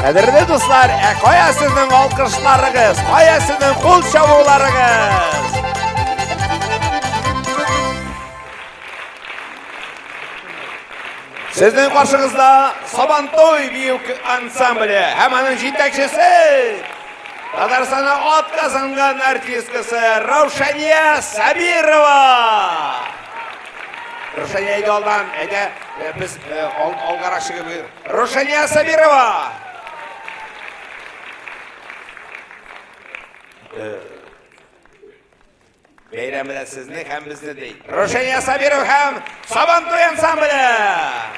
Қадірлі достар, қоя сіздің алқышларыңыз, қоя сіздің қол шабуларыңыз. Сіздің қаршыңызда Сабантой биік ансамблі, әмінің жетекшісі, Татарстанда от қазанған артисткасы Раушания Сабирова. Раушания идолдан, біз олғарақ шығып едік. Раушания Сабирова. Бейрәмі де сіздің, һәм бізді дейді. Раушания Сабирова һәм Сабантой ансамблі.